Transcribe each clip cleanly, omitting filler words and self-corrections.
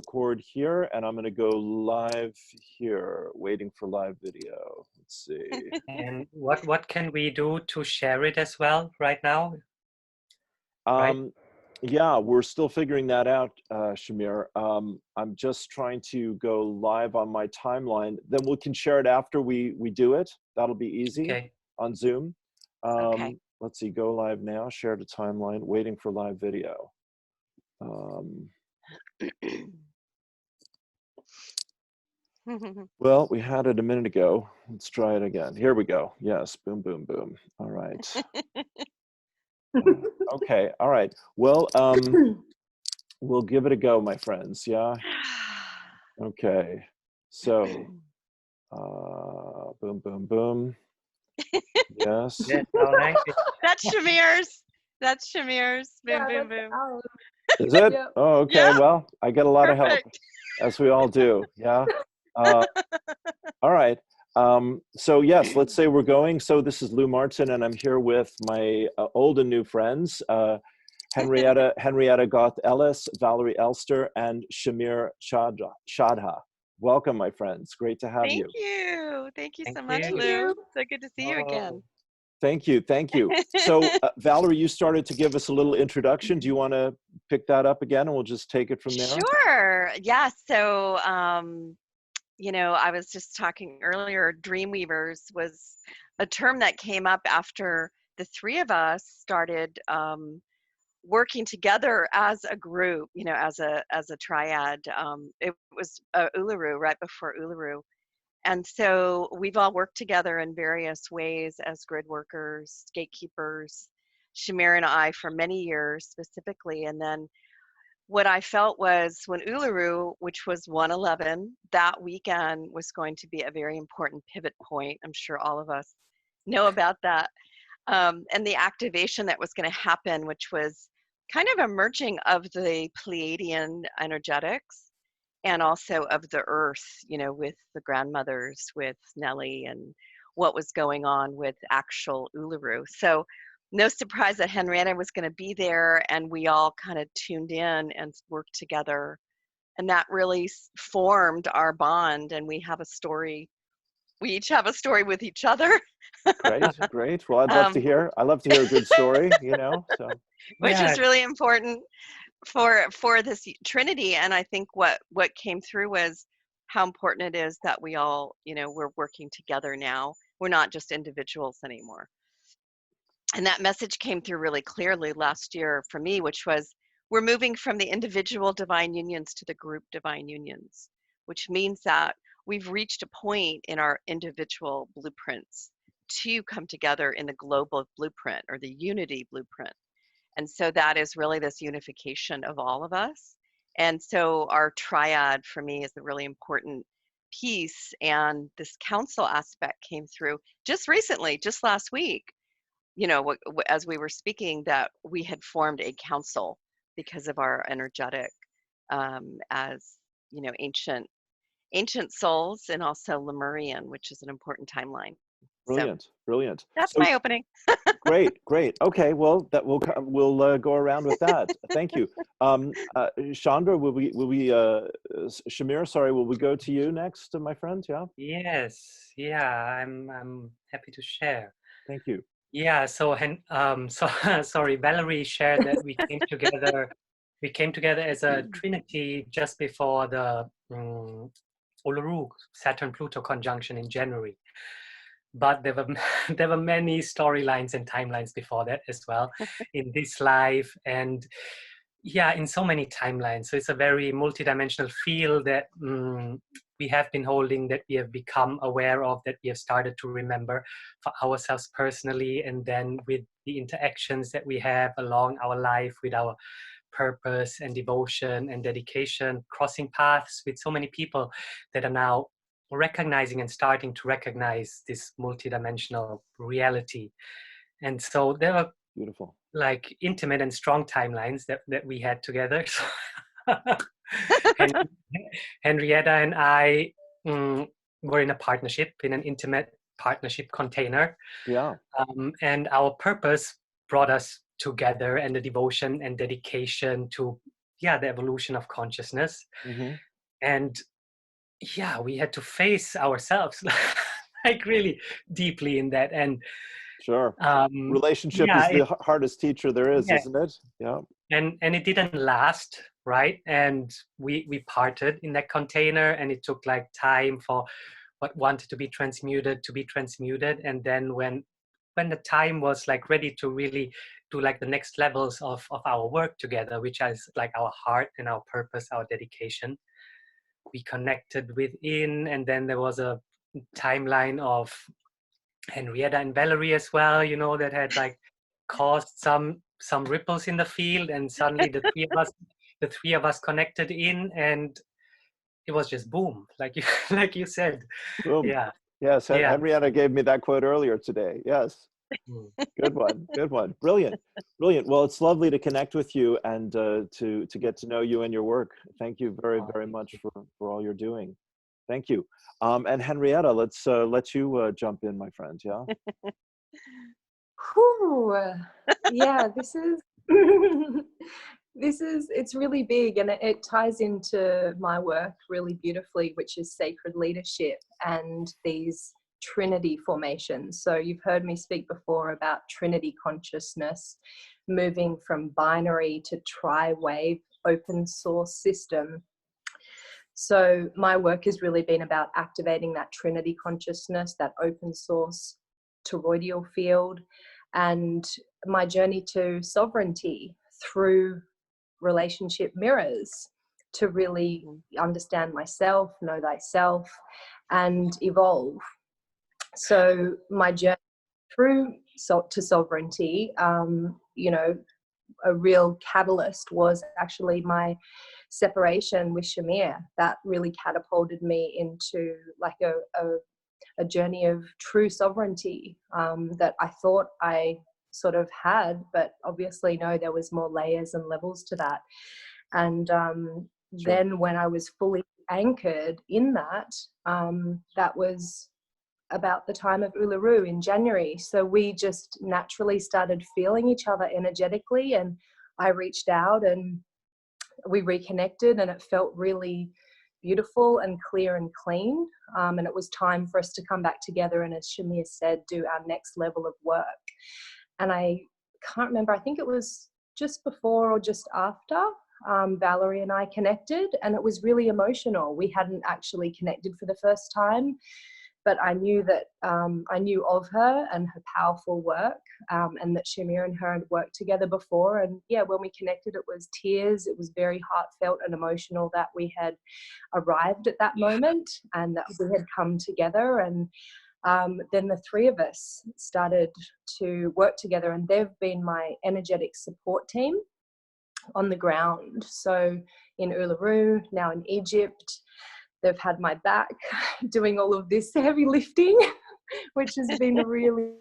record here, and I'm going to go live here, waiting for live video. Let's see. And what can we do to share it as well right now? Right? Yeah, we're still figuring that out, Shamir. I'm just trying to go live on my timeline. Then we can share it after we do it. That'll be easy on Zoom. Okay. Let's see, go live now, share the timeline, waiting for live video. Well, we had it a minute ago. Let's try it again. Here we go. Yes, boom, boom, boom. All right. Okay, all right. Well, we'll give it a go, my friends, yeah? Okay, so, boom, boom, boom. Yes. Yes, all right. That's Shamir's. That's Shamir's. Boom, boom, boom. Is it? Yep. Oh, okay, Yep. well, I get a lot of help, Perfect. as we all do, yeah? All right. So yes, let's say we're going. So this is Lou Martin, and I'm here with my old and new friends, Henrietta Goth Ellis, Valerie Elster, and Shamir Shadha. Welcome, my friends. Great to have you. Thank you. Thank you so Thank much, you. Lou. So good to see you again. Thank you. Thank you. So Valerie, you started to give us a little introduction. Do you want to pick that up again, and we'll just take it from there? Sure. Yeah. So, you know, I was just talking earlier, Dreamweavers was a term that came up after the three of us started working together as a group, you know, as a triad. It was Uluru, right before Uluru. And so we've all worked together in various ways as grid workers, gatekeepers, Shamir and I for many years specifically. And then what I felt was when Uluru, which was 111, that weekend was going to be a very important pivot point. I'm sure all of us know about that. And the activation that was going to happen, which was kind of a merging of the Pleiadian energetics and also of the earth, you know, with the grandmothers, with Nellie, and what was going on with actual Uluru. So no surprise that Henrietta was going to be there, and we all kind of tuned in and worked together. And that really formed our bond, and we have a story. We each have a story with each other. Great. Well, I love to hear a good story, you know, so. Which is really important for this trinity. And I think what came through was how important it is that we all, you know, we're working together now. We're not just individuals anymore. And that message came through really clearly last year for me, which was we're moving from the individual divine unions to the group divine unions, which means that we've reached a point in our individual blueprints to come together in the global blueprint or the unity blueprint. And so that is really this unification of all of us. And so our triad for me is a really important piece. And this council aspect came through just recently, just last week, you know, as we were speaking, that we had formed a council because of our energetic as, you know, ancient souls, and also Lemurian, which is an important timeline. Brilliant. That's my opening. Great. Okay, well, that we'll go around with that. Thank you. Chandra, will we Shamir, sorry, will we go to you next, my friend? Yeah. Yes. Yeah. I'm happy to share. Thank you. Yeah. So sorry, Valerie shared that we came together. We came together as a trinity just before the Uluru Saturn Pluto Conjunction in January. But there were many storylines and timelines before that as well in this life, and yeah, in so many timelines. So it's a very multidimensional field that we have been holding, that we have become aware of, that we have started to remember for ourselves personally, and then with the interactions that we have along our life with our purpose and devotion and dedication, crossing paths with so many people that are now recognizing and starting to recognize this multidimensional reality. And so there are beautiful, like intimate and strong timelines that we had together. Henrietta and I were in a partnership, in an intimate partnership container. Yeah. And our purpose brought us together, and the devotion and dedication to yeah, the evolution of consciousness. And yeah, we had to face ourselves like really deeply in that. And sure, relationship yeah, is the hardest teacher there is, yeah. isn't it? Yeah. And it didn't last, right? And we parted in that container, and it took like time for what wanted to be transmuted. And then when the time was like ready to really do like the next levels of our work together, which is like our heart and our purpose, our dedication, we connected within. And then there was a timeline of Henrietta and Valerie as well, you know, that had like caused some ripples in the field, and suddenly the three of us connected in, and it was just boom, like you like you said. Boom. Yeah. Yes, Yeah. Henrietta gave me that quote earlier today. Yes. Good one. Good one. Brilliant. Brilliant. Well, it's lovely to connect with you and to get to know you and your work. Thank you very, very much for all you're doing. Thank you. And Henrietta, let's let you jump in, my friend. Yeah. Whew. Yeah, this is it's really big, and it ties into my work really beautifully, which is sacred leadership and these trinity formations. So you've heard me speak before about trinity consciousness, moving from binary to tri-wave open source system. So my work has really been about activating that trinity consciousness, that open source toroidal field, and my journey to sovereignty through relationship mirrors, to really understand myself, know thyself, and evolve. So my journey through to sovereignty, you know, a real catalyst was actually my separation with Shamir. That really catapulted me into like a journey of true sovereignty that I thought I sort of had, but obviously no, there was more layers and levels to that. And then when I was fully anchored in that, that was about the time of Uluru in January. So we just naturally started feeling each other energetically, and I reached out and we reconnected, and it felt really beautiful and clear and clean. And it was time for us to come back together and, as Shamir said, do our next level of work. And I can't remember, I think it was just before or just after Valerie and I connected, and it was really emotional. We hadn't actually connected for the first time, but I knew that I knew of her and her powerful work, and that Shamir and her had worked together before. And yeah, when we connected, it was tears. It was very heartfelt and emotional that we had arrived at that moment and that we had come together. And then the three of us started to work together, and they've been my energetic support team on the ground. So in Uluru, now in Egypt, they've had my back doing all of this heavy lifting, which has been really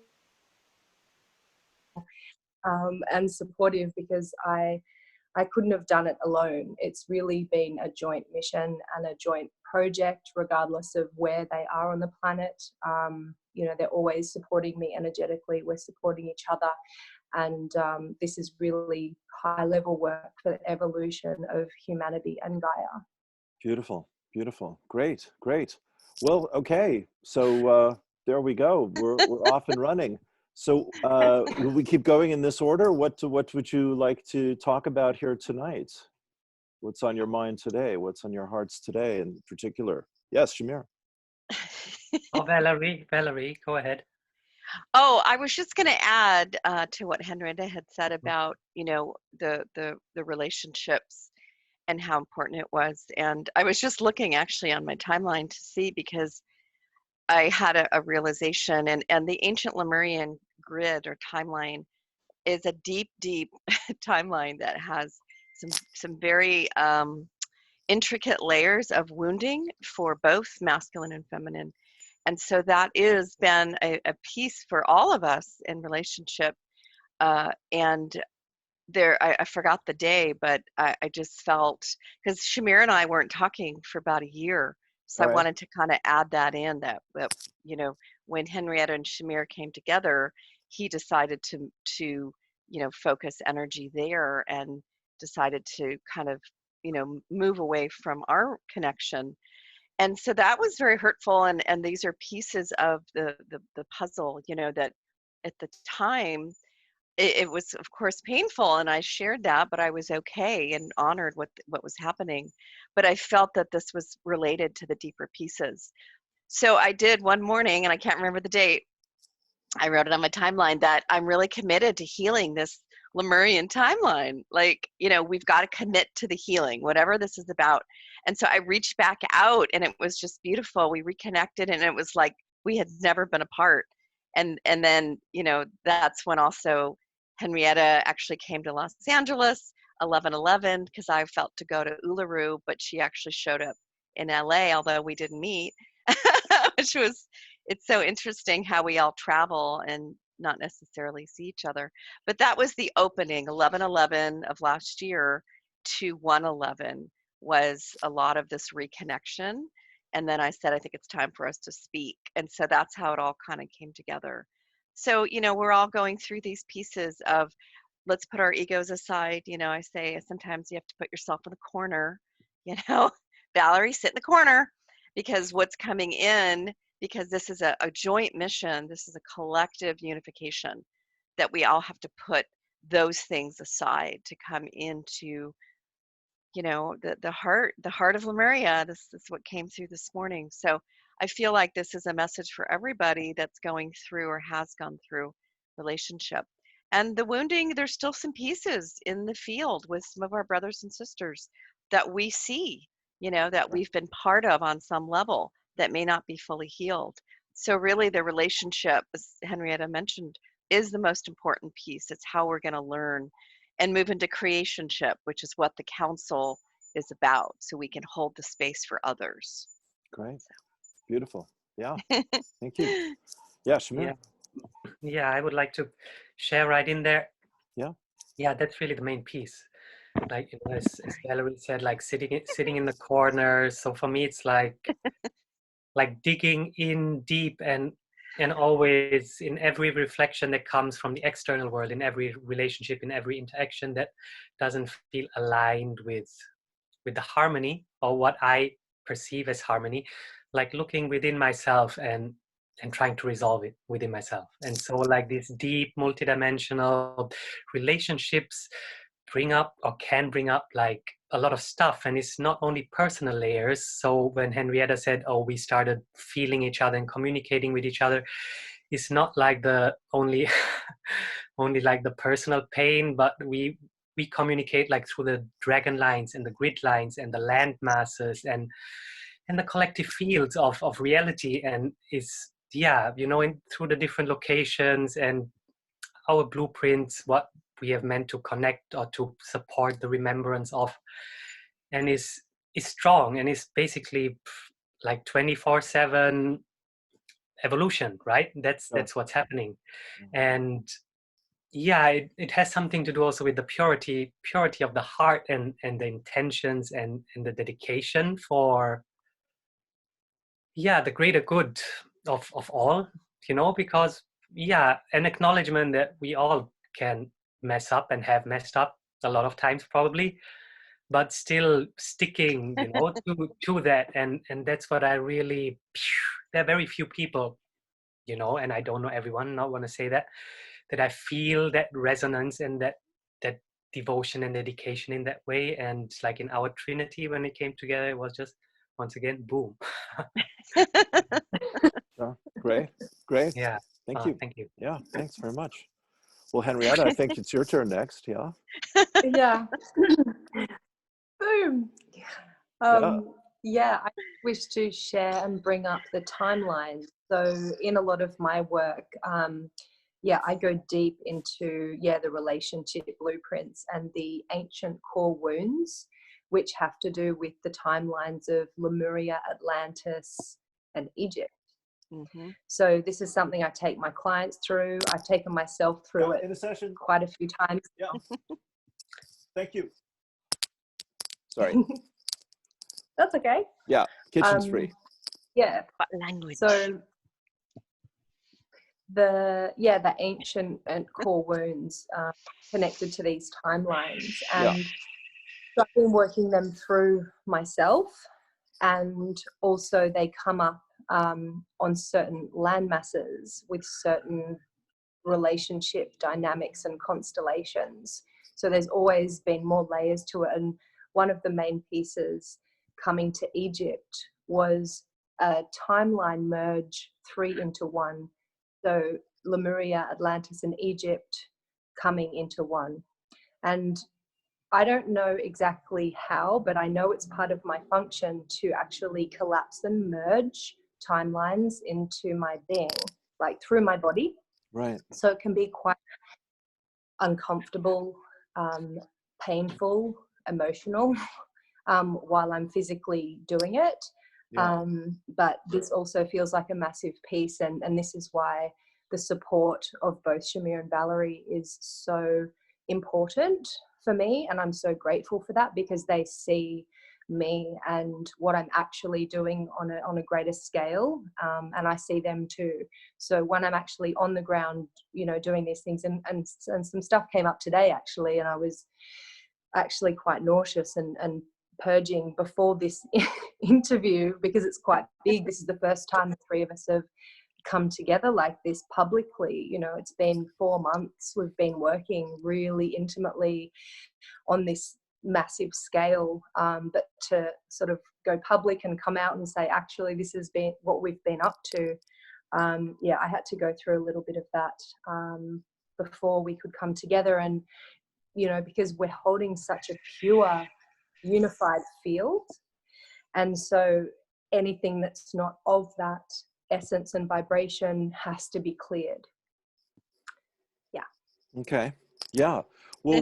and supportive, because I couldn't have done it alone. It's really been a joint mission and a joint project, regardless of where they are on the planet. You know, they're always supporting me energetically. We're supporting each other. And this is really high level work for the evolution of humanity and Gaia. Beautiful. Beautiful. Great. Great. Well, okay. So there we go. We're off and running. So will we keep going in this order? What would you like to talk about here tonight? What's on your mind today? What's on your hearts today in particular? Yes, Shamir. Oh, Valerie, go ahead. Oh, I was just going to add to what Henrietta had said about, you know, the relationships and how important it was. And I was just looking actually on my timeline to see, because I had a realization, and the ancient Lemurian grid or timeline is a deep timeline that has some very intricate layers of wounding for both masculine and feminine. And so that has been a piece for all of us in relationship. And there, I forgot the day, but I just felt, because Shamir and I weren't talking for about a year. So I wanted to kind of add that in, that, you know, when Henrietta and Shamir came together, he decided to, you know, focus energy there and decided to kind of, move away from our connection. And so that was very hurtful. And these are pieces of the puzzle, that at the time, it was of course painful, and I shared that, but I was okay and honored what was happening. But I felt that this was related to the deeper pieces. So I did one morning, and I can't remember the date, I wrote it on my timeline that I'm really committed to healing this Lemurian timeline. Like, we've got to commit to the healing, whatever this is about. And so I reached back out, and it was just beautiful. We reconnected, and it was like we had never been apart. And then, that's when also Henrietta actually came to Los Angeles, 11/11, because I felt to go to Uluru, but she actually showed up in LA, although we didn't meet, which was, it's so interesting how we all travel and not necessarily see each other. But that was the opening. 11/11 of last year to 1/11 was a lot of this reconnection. And then I said, I think it's time for us to speak. And so that's how it all kind of came together. So, we're all going through these pieces of, let's put our egos aside. I say sometimes you have to put yourself in the corner, Valerie, sit in the corner, because what's coming in, because this is a joint mission, this is a collective unification, that we all have to put those things aside to come into, the heart of Lemuria. This is what came through this morning. So I feel like this is a message for everybody that's going through or has gone through relationship. And the wounding, there's still some pieces in the field with some of our brothers and sisters that we see, that we've been part of on some level that may not be fully healed. So really the relationship, as Henrietta mentioned, is the most important piece. It's how we're going to learn and move into creationship, which is what the council is about, so we can hold the space for others. Great. Beautiful. Yeah. Thank you. Yeah, Shamir. Yeah, I would like to share right in there. Yeah, that's really the main piece. Like, as Valerie said, like sitting in the corner. So for me, it's like digging in deep, and always in every reflection that comes from the external world, in every relationship, in every interaction that doesn't feel aligned with the harmony, or what I perceive as harmony, like looking within myself and trying to resolve it within myself. And so like these deep multidimensional relationships can bring up like a lot of stuff, and it's not only personal layers. So when Henrietta said, oh, we started feeling each other and communicating with each other, it's not like the only like the personal pain, but we communicate like through the dragon lines and the grid lines and the land masses and the collective fields of reality. And it's through the different locations and our blueprints, what we have meant to connect or to support the remembrance of, and is strong, and is basically like 24/7 evolution, right? That's what's happening. And it has something to do also with the purity of the heart and the intentions and the dedication for the greater good of all, because an acknowledgement that we all can mess up and have messed up a lot of times probably, but still sticking to that. And that's what I really, there are very few people, and I don't know everyone, not want to say that I feel that resonance and that devotion and dedication in that way. And like in our Trinity, when it came together, it was just once again, boom. Great. Yeah. Thank you. Thank you. Yeah, thanks very much. Well, Henrietta, I think it's your turn next. Yeah. Yeah. Boom. I wish to share and bring up the timeline. So in a lot of my work, I go deep into the relationship blueprints and the ancient core wounds, which have to do with the timelines of Lemuria, Atlantis, and Egypt. Mm-hmm. So this is something I take my clients through. I've taken myself through it in a session quite a few times. Yeah. Thank you. Sorry. That's okay. Yeah, kitchen's free. Yeah. What language? So the ancient and core wounds connected to these timelines, and So I've been working them through myself, and also they come up on certain land masses with certain relationship dynamics and constellations. So there's always been more layers to it. And one of the main pieces coming to Egypt was a timeline merge 3 into 1. So Lemuria, Atlantis, and Egypt coming into 1. And I don't know exactly how, but I know it's part of my function to actually collapse and merge timelines into my being, like through my body. Right. So it can be quite uncomfortable, painful, emotional while I'm physically doing it. Yeah. But this also feels like a massive piece, and this is why the support of both Shamir and Valerie is so important for me, and I'm so grateful for that, because they see me and what I'm actually doing on a greater scale, and I see them too. So when I'm actually on the ground, you know, doing these things, and some stuff came up today actually, and I was actually quite nauseous and purging before this interview, because it's quite big. This is the first time the three of us have come together like this publicly. You know, it's been 4 months we've been working really intimately on this massive scale, but to sort of go public and come out and say, actually, this has been what we've been up to. Yeah, I had to go through a little bit of that before we could come together. And, you know, because we're holding such a pure, unified field. And so anything that's not of that essence and vibration has to be cleared. Yeah. Okay. Yeah. Well,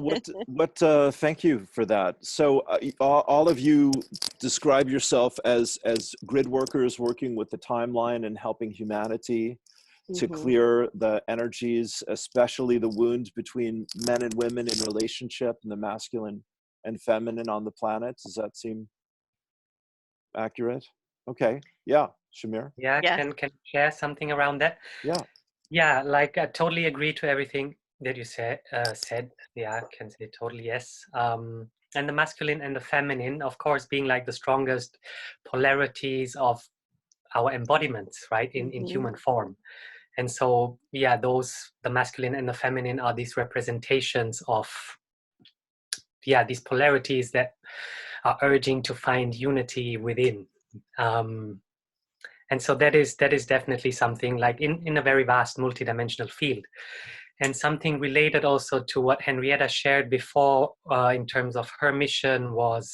thank you for that. So all of you describe yourself as grid workers working with the timeline and helping humanity to clear the energies, especially the wounds between men and women in relationship and the masculine and feminine on the planet. Does that seem accurate? Okay. Yeah. Shamir? Yeah, Yes. can share something around that? Yeah. Yeah, like I totally agree to everything that you said. Yeah, I can say totally yes. And the masculine and the feminine, of course, being like the strongest polarities of our embodiments, right, in human form. And so, yeah, the masculine and the feminine are these representations of, yeah, these polarities that are urging to find unity within. And so that is definitely something like in a very vast multidimensional field. And something related also to what Henrietta shared before in terms of her mission was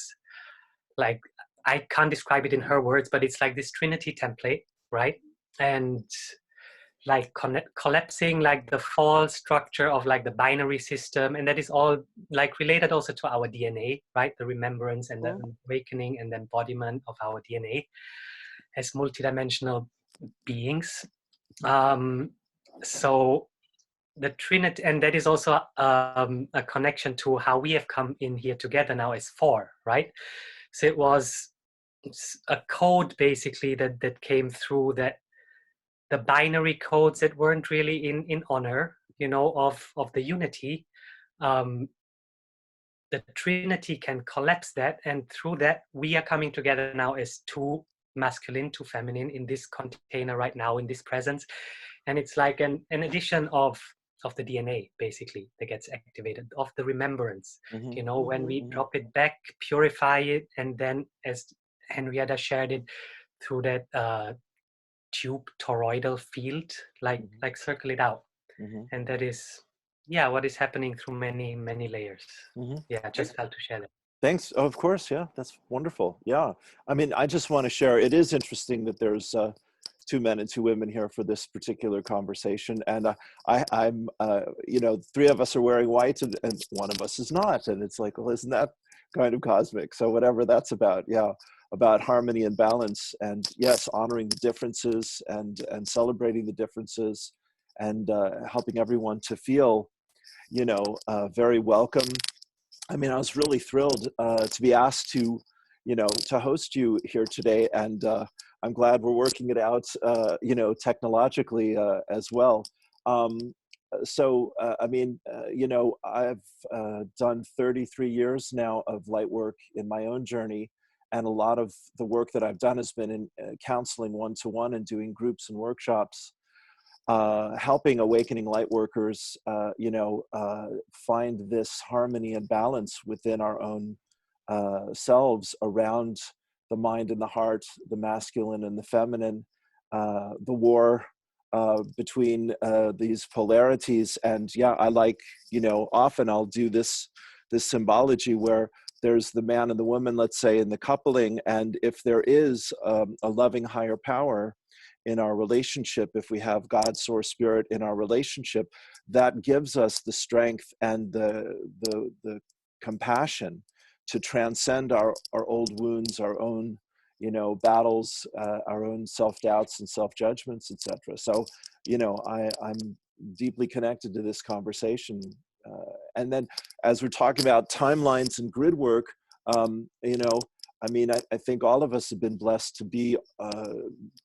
like, I can't describe it in her words, but it's like this Trinity template, right? And like collapsing like the false structure of like the binary system. And that is all like related also to our DNA, right? The remembrance and the awakening and the embodiment of our DNA as multidimensional beings. So the Trinity, and that is also a connection to how we have come in here together now as 4, right? So it was a code basically that came through, that the binary codes that weren't really in honor, you know, of the unity. The Trinity can collapse that, and through that we are coming together now as 2 masculine, 2 feminine in this container right now, in this presence. And it's like an addition of the DNA basically that gets activated, of the remembrance, you know, when we drop it back, purify it, and then as Henrietta shared it, through that tube toroidal field, like circle it out. And that is, yeah, what is happening through many layers. Yeah, just felt to share that. Thanks. Oh, of course. Yeah, that's wonderful. Yeah. I mean, I just want to share, it is interesting that there's 2 men and 2 women here for this particular conversation. And I'm, you know, 3 of us are wearing white and 1 of us is not. And it's like, well, isn't that kind of cosmic? So whatever that's about. Yeah. About harmony and balance, and yes, honoring the differences and celebrating the differences, and helping everyone to feel, you know, very welcome. I mean, I was really thrilled to be asked to, you know, to host you here today, and I'm glad we're working it out, you know, technologically as well. I mean, you know, I've done 33 years now of light work in my own journey. And a lot of the work that I've done has been in counseling one-to-one and doing groups and workshops, helping awakening light workers, you know, find this harmony and balance within our own selves around the mind and the heart, the masculine and the feminine, the war between these polarities. And yeah, I like, you know, often I'll do this symbology where there's the man and the woman, let's say, in the coupling. And if there is a loving higher power in our relationship, if we have God, source, spirit in our relationship, that gives us the strength and the compassion to transcend our old wounds, our own, you know, battles, our own self-doubts and self-judgments, etc. So, you know, I'm deeply connected to this conversation. And then as we're talking about timelines and grid work, you know, I mean, I think all of us have been blessed to be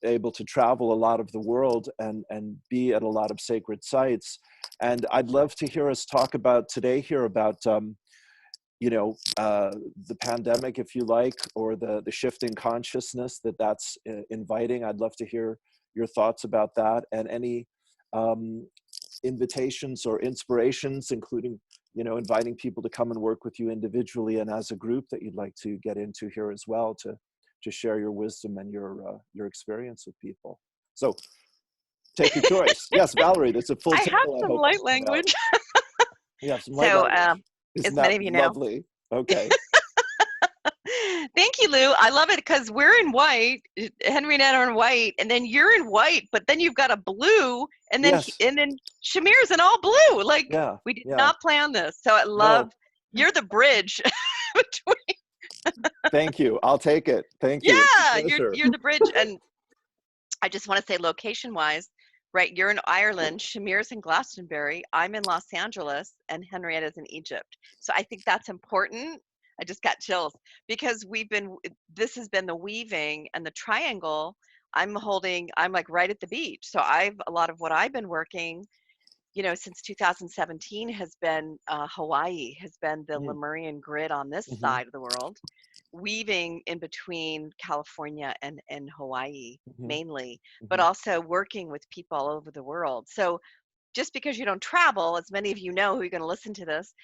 able to travel a lot of the world and be at a lot of sacred sites. And I'd love to hear us talk about today here about, you know, the pandemic, if you like, or the shift in consciousness that's inviting. I'd love to hear your thoughts about that, and any invitations or inspirations, including, you know, inviting people to come and work with you individually and as a group that you'd like to get into here as well, to share your wisdom and your experience with people. So take your choice. Yes, Valerie, there's a full table. I have some light language. You have some light language. Isn't as many of you know. Lovely. Okay. Thank you, Lou. I love it because we're in white, Henrietta are in white, and then you're in white, but then you've got a blue, and then and then Shamir's in all blue. Like, we did not plan this. So I love, you're the bridge between. Thank you. I'll take it. Thank you. Yeah, you're the bridge. And I just want to say, location-wise, right, you're in Ireland, Shamir's in Glastonbury, I'm in Los Angeles, and Henrietta's in Egypt. So I think that's important. I just got chills because this has been the weaving and the triangle. I'm like right at the beach. So a lot of what I've been working, you know, since 2017 has been Hawaii, has been the Lemurian grid on this side of the world, weaving in between California and Hawaii mainly, but also working with people all over the world. So just because you don't travel, as many of you know who are going to listen to this,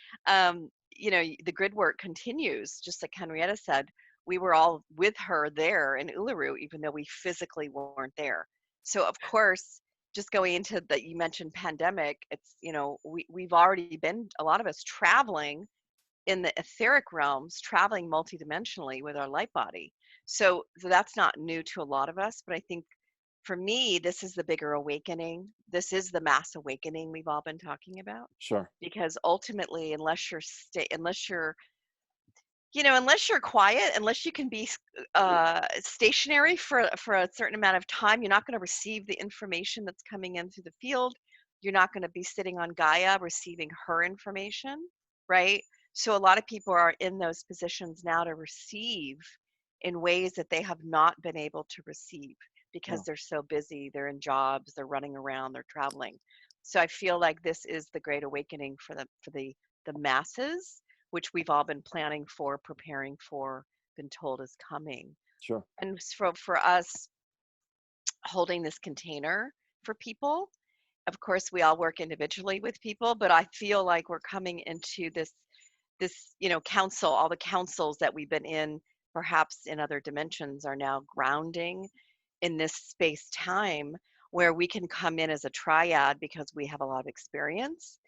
you know, the grid work continues. Just like Henrietta said, we were all with her there in Uluru, even though we physically weren't there. So of course, just going into that, you mentioned pandemic, it's, you know, we've already been, a lot of us, traveling in the etheric realms, traveling multidimensionally with our light body. So that's not new to a lot of us, but I think for me, this is the bigger awakening. This is the mass awakening we've all been talking about. Sure. Because ultimately, unless you're quiet, unless you can be stationary for a certain amount of time, you're not going to receive the information that's coming in through the field. You're not going to be sitting on Gaia receiving her information, right? So a lot of people are in those positions now to receive in ways that they have not been able to receive because they're so busy, they're in jobs, they're running around, they're traveling. So I feel like this is the great awakening for the masses, which we've all been planning for, preparing for, been told is coming. Sure. And for us, holding this container for people, of course, we all work individually with people, but I feel like we're coming into this, you know, council, all the councils that we've been in, perhaps in other dimensions, are now grounding in this space time where we can come in as a triad because we have a lot of experience,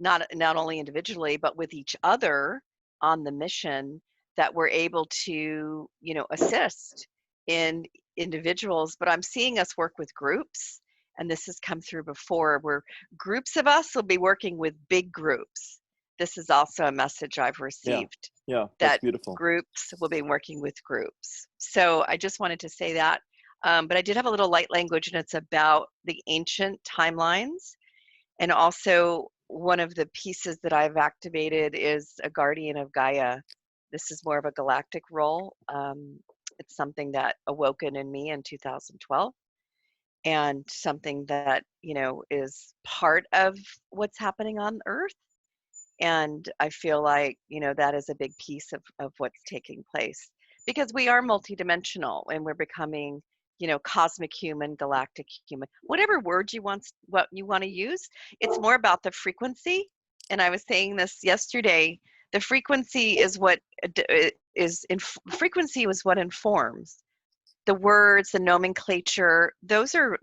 not only individually, but with each other on the mission, that we're able to, you know, assist in individuals. But I'm seeing us work with groups, and this has come through before, where groups of us will be working with big groups. This is also a message I've received. Yeah, that's that beautiful. Groups will be working with groups. So I just wanted to say that. But I did have a little light language, and it's about the ancient timelines. And also, one of the pieces that I've activated is a guardian of Gaia. This is more of a galactic role. It's something that awoken in me in 2012. and something that, you know, is part of what's happening on Earth. And I feel like, you know, that is a big piece of what's taking place, because we are multidimensional and we're becoming, you know, cosmic human, galactic human, whatever word what you want to use. It's more about the frequency. And I was saying this yesterday, the frequency is what frequency was what informs the words, the nomenclature. Those are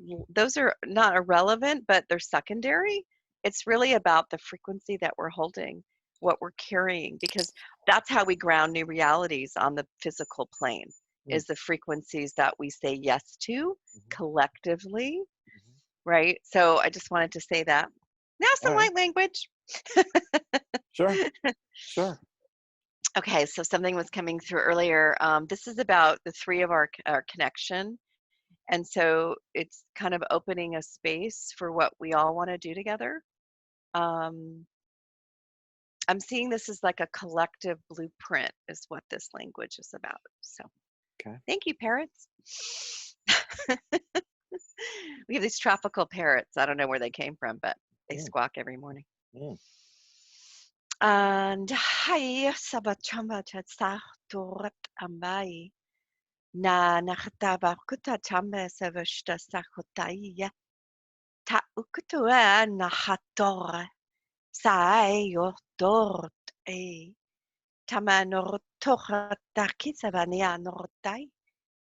not irrelevant, but they're secondary. It's really about the frequency that we're holding, what we're carrying, because that's how we ground new realities on the physical plane, is the frequencies that we say yes to collectively, right? So I just wanted to say that. Now some light language. Sure, sure. Okay, so something was coming through earlier. This is about the three of our connection. And so it's kind of opening a space for what we all want to do together. I'm seeing this as like a collective blueprint is what this language is about. So thank you, parrots. We have these tropical parrots. I don't know where they came from, but they squawk every morning. And hi, sabachamba chatsa torat ambai. Na nakataba kuta chamba savashta sakotaya. Ta ukutua na hatora. Sai yo dort e. Tama nortoha takisavania nortai.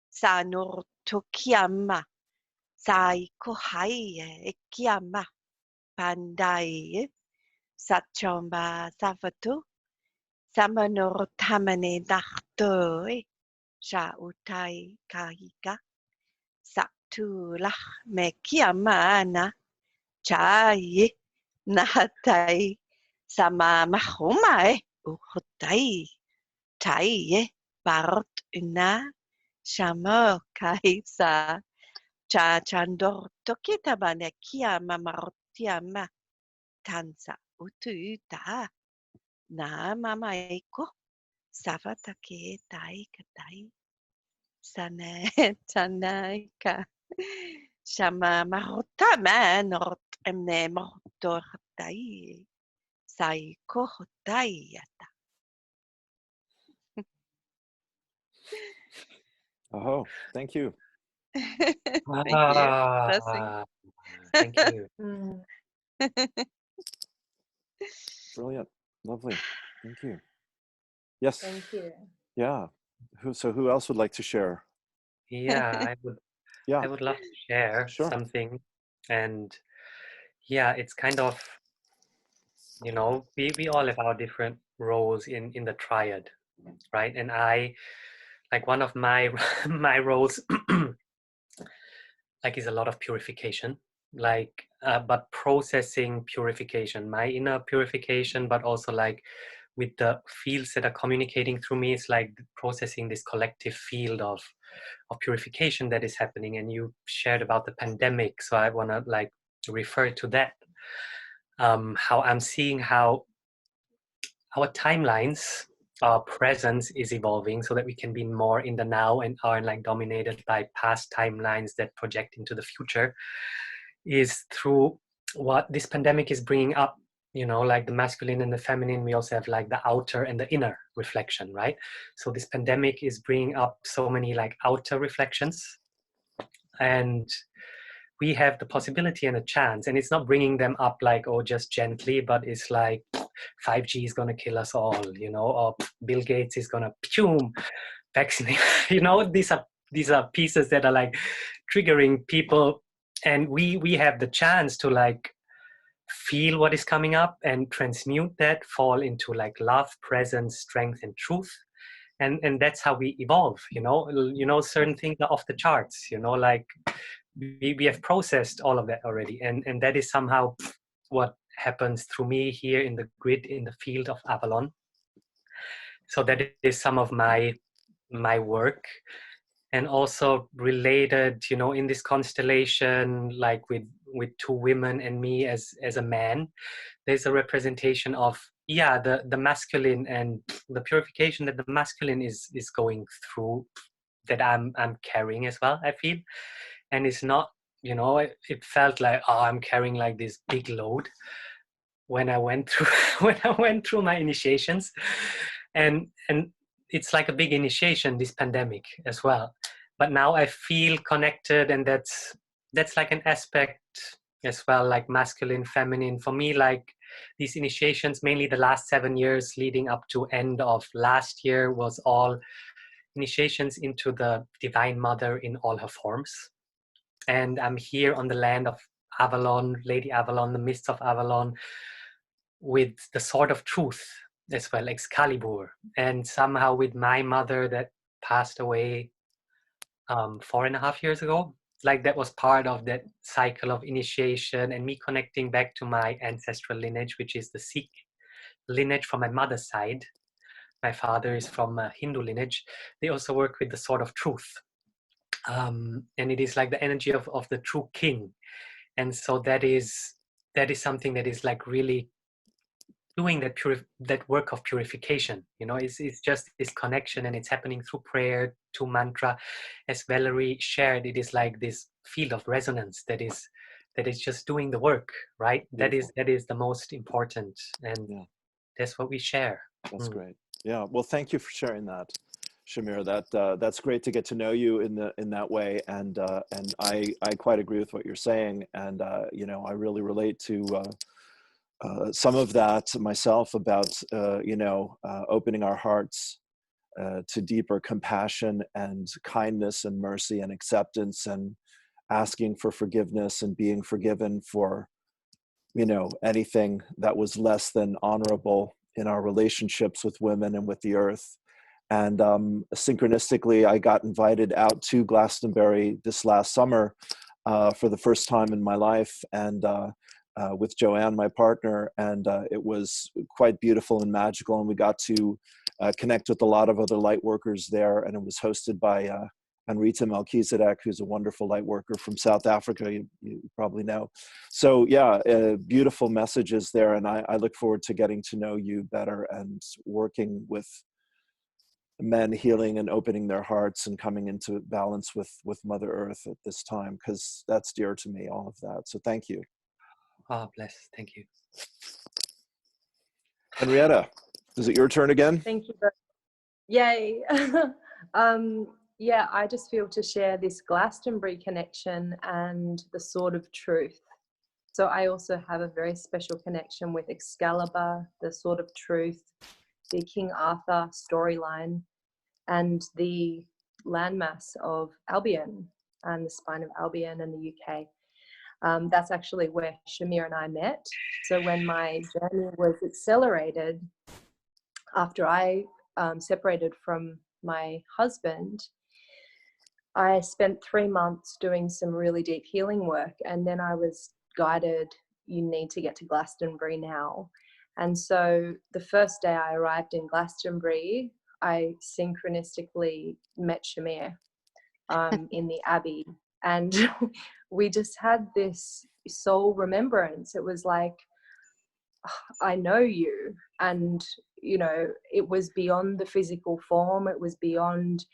Sa nortokiama. Sai kohai e kiama. Pandai. Sachamba savato. Samanor tamane dachtoi. Sha utai kahika. Satu lach me kiamana. Chai nahatai. Sama mahomai. Uhutai. Tai barot una. Shamo kaisa. Cha chandor tokita bane kiama marotiama. Tansa ututa. Na mamaiko. Savatake tai katai. Sane tanaika. Shama marota manort emne mortor tai. Sai kohotai. Oh, thank you. Thank you. Blessing. Thank you. Brilliant. Lovely. Thank you. Yes. Thank you. Yeah. Who else would like to share? Yeah, I would love to share something. And yeah, it's kind of, you know, we all have our different roles in the triad, right? And I, like, one of my my roles like is a lot of purification, like but processing purification, my inner purification, but also like with the fields that are communicating through me, it's like processing this collective field of purification that is happening. And you shared about the pandemic, so I want to like refer to that, how I'm seeing how our timelines, our presence is evolving so that we can be more in the now and aren't like dominated by past timelines that project into the future, is through what this pandemic is bringing up, you know, like the masculine and the feminine. We also have like the outer and the inner reflection, right? So this pandemic is bringing up so many like outer reflections, and we have the possibility and a chance, and it's not bringing them up like, oh, just gently, but it's like 5G is going to kill us all, you know, or Bill Gates is going to vaccinate. You know, these are pieces that are like triggering people, and we have the chance to like feel what is coming up and transmute that, fall into like love, presence, strength, and truth. And that's how we evolve, you know, certain things are off the charts, you know, like we have processed all of that already, and that is somehow what happens through me here in the grid, in the field of Avalon. So that is some of my work. And also related, you know, in this constellation, like with two women and me as a man, there's a representation of the masculine and the purification that the masculine is going through, that I'm carrying as well, I feel. And it's not you know, it felt like, oh, I'm carrying like this big load when I went through when I went through my initiations, and it's like a big initiation, this pandemic as well. But now I feel connected, and that's like an aspect as well, like masculine, feminine. For me, like these initiations, mainly the last 7 years leading up to end of last year, was all initiations into the Divine Mother in all her forms. And I'm here on the land of Avalon, Lady Avalon, the mists of Avalon, with the Sword of Truth as well, Excalibur, and somehow with my mother that passed away 4.5 years ago. Like that was part of that cycle of initiation and me connecting back to my ancestral lineage, which is the Sikh lineage from my mother's side. My father is from a Hindu lineage. They also work with the Sword of Truth. And it is like the energy of the true king. And so that is something that is like really doing that work of purification. You know, it's just this connection, and it's happening through prayer, to mantra. As Valerie shared, it is like this field of resonance that is just doing the work, right? Beautiful. That is the most important, and that's what we share. That's great. Yeah. Well, thank you for sharing that, Shamir. That's great to get to know you in that way, and I quite agree with what you're saying, and you know, I really relate to some of that myself about you know, opening our hearts to deeper compassion and kindness and mercy and acceptance, and asking for forgiveness and being forgiven for, you know, anything that was less than honorable in our relationships with women and with the earth. And synchronistically, I got invited out to Glastonbury this last summer for the first time in my life, and with Joanne, my partner, and it was quite beautiful and magical, and we got to connect with a lot of other light workers there, and it was hosted by Henrietta Melchizedek, who's a wonderful light worker from South Africa, you probably know. So yeah, beautiful messages there, and I look forward to getting to know you better and working with men healing and opening their hearts and coming into balance with Mother Earth at this time, because that's dear to me, all of that. So thank you. Oh, bless. Thank you. Henrietta, is it your turn again? Thank you. Yay. Yeah, I just feel to share this Glastonbury connection and the Sword of Truth. So I also have a very special connection with Excalibur, the Sword of Truth, the King Arthur storyline, and the landmass of Albion and the spine of Albion in the UK. That's actually where Shamir and I met. So when my journey was accelerated, after I separated from my husband, I spent 3 months doing some really deep healing work, and then I was guided, you need to get to Glastonbury now. And so the first day I arrived in Glastonbury, I synchronistically met Shamir in the Abbey, and we just had this soul remembrance. It was like, I know you, and you know, it was beyond the physical form, it was beyond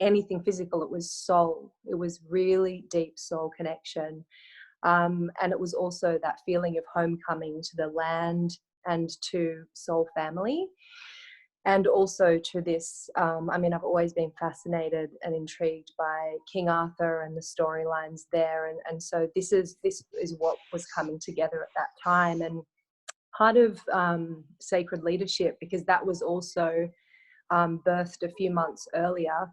anything physical, it was soul. It was really deep soul connection, and it was also that feeling of homecoming to the land and to soul family, and also to this I mean, I've always been fascinated and intrigued by King Arthur and the storylines there, and so this is what was coming together at that time. And part of sacred leadership, because that was also birthed a few months earlier,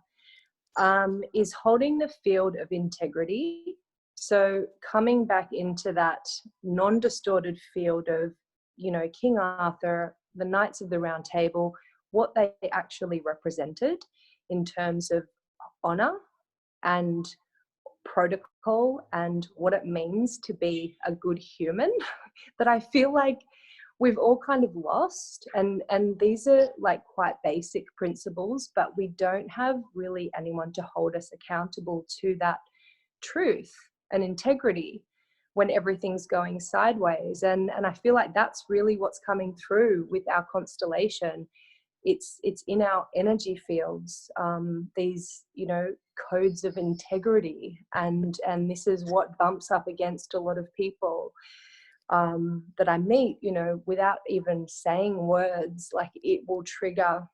is holding the field of integrity. So coming back into that non-distorted field of, you know, King Arthur, the Knights of the Round Table, what they actually represented in terms of honor and protocol and what it means to be a good human, that I feel like we've all kind of lost, and these are like quite basic principles, but we don't have really anyone to hold us accountable to that truth and integrity when everything's going sideways. And I feel like that's really what's coming through with our constellation, it's in our energy fields, these, you know, codes of integrity, and this is what bumps up against a lot of people that I meet, you know, without even saying words. Like, it will trigger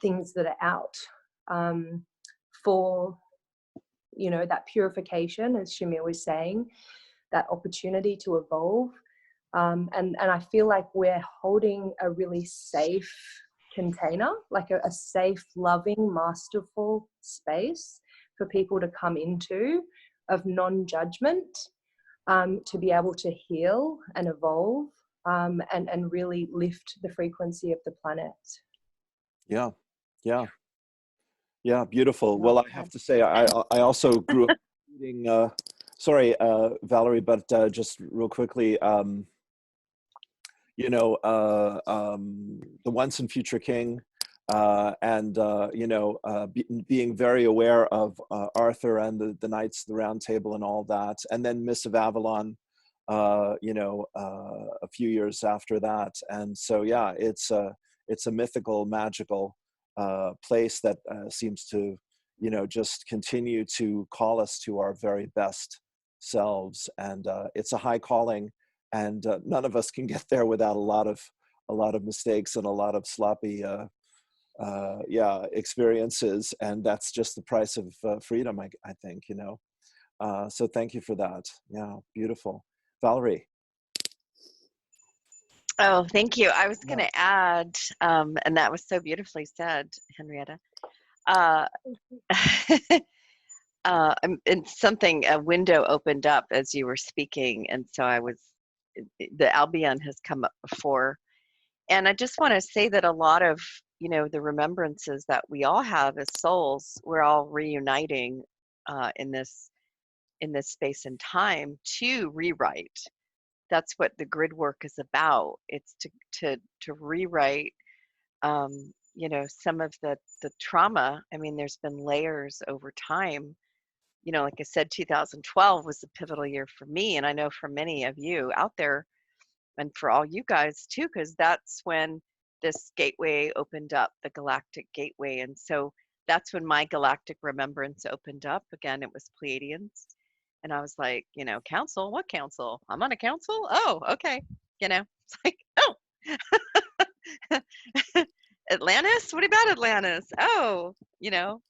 things that are out for, you know, that purification, as Shamir was saying, that opportunity to evolve. And I feel like we're holding a really safe container, like a safe, loving, masterful space for people to come into, of non-judgment, to be able to heal and evolve, and really lift the frequency of the planet. Yeah, yeah, yeah, beautiful. Well, I have to say, I also grew up reading, sorry, Valerie, but just real quickly, you know, The Once and Future King, and, you know, being very aware of Arthur and the Knights of the Round Table and all that. And then Miss of Avalon, you know, a few years after that. And so, yeah, it's a mythical, magical place that seems to, you know, just continue to call us to our very best selves. And it's a high calling, and none of us can get there without a lot of mistakes and a lot of sloppy yeah, experiences. And that's just the price of freedom, I think, you know. So thank you for that. Yeah, beautiful. Valerie. Oh, thank you. I was going to add, and that was so beautifully said, Henrietta. And something, a window opened up as you were speaking, and so the Albion has come up before. And I just want to say that a lot of, you know, the remembrances that we all have as souls, we're all reuniting in this space and time to rewrite. That's what the grid work is about. It's to rewrite, you know, some of the trauma. I mean, there's been layers over time. You know, like I said, 2012 was a pivotal year for me, and I know for many of you out there, and for all you guys too, because that's when this gateway opened up, the galactic gateway. And so that's when my galactic remembrance opened up. Again, it was Pleiadians. And I was like, you know, council, what council? I'm on a council? Oh, okay. You know, it's like, oh, Atlantis? What about Atlantis? Oh, you know,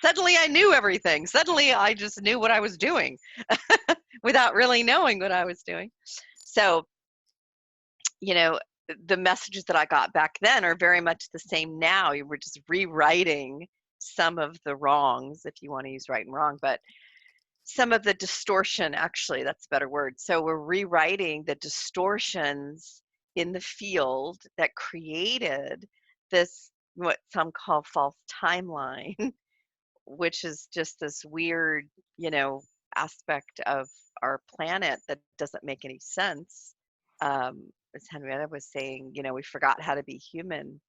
suddenly I knew everything. Suddenly I just knew what I was doing without really knowing what I was doing. So, you know, the messages that I got back then are very much the same now. You were just rewriting some of the wrongs, if you want to use right and wrong, but some of the distortion, actually, that's a better word. So we're rewriting the distortions in the field that created this, what some call false timeline, which is just this weird, you know, aspect of our planet that doesn't make any sense. As Henrietta was saying, you know, we forgot how to be human.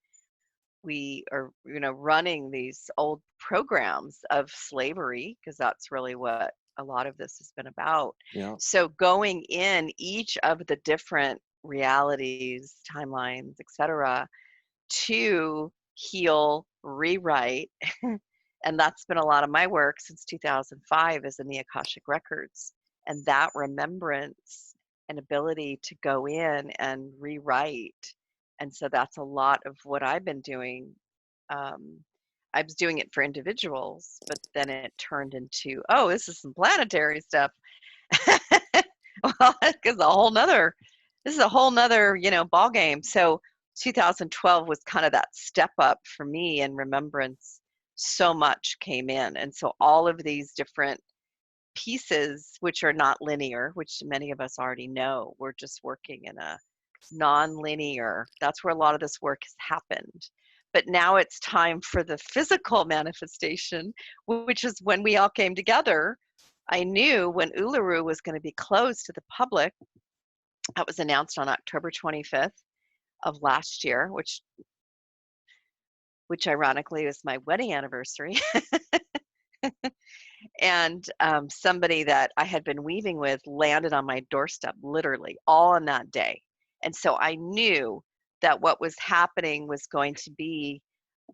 We are, you know, running these old programs of slavery, because that's really what a lot of this has been about. Yeah. So going in each of the different realities, timelines, etc., to heal, rewrite, and that's been a lot of my work since 2005, is in the Akashic Records, and that remembrance and ability to go in and rewrite. And so that's a lot of what I've been doing. I was doing it for individuals, but then it turned into, oh, this is some planetary stuff. Well, this is a whole nother, you know, ball game. So 2012 was kind of that step up for me in remembrance. So much came in. And so all of these different pieces, which are not linear, which many of us already know, we're just working in a non-linear, that's where a lot of this work has happened. But now it's time for the physical manifestation, which is when we all came together. I knew when Uluru was going to be closed to the public. That was announced on October 25th of last year, which ironically is my wedding anniversary. And somebody that I had been weaving with landed on my doorstep, literally, all on that day. And so I knew that what was happening was going to be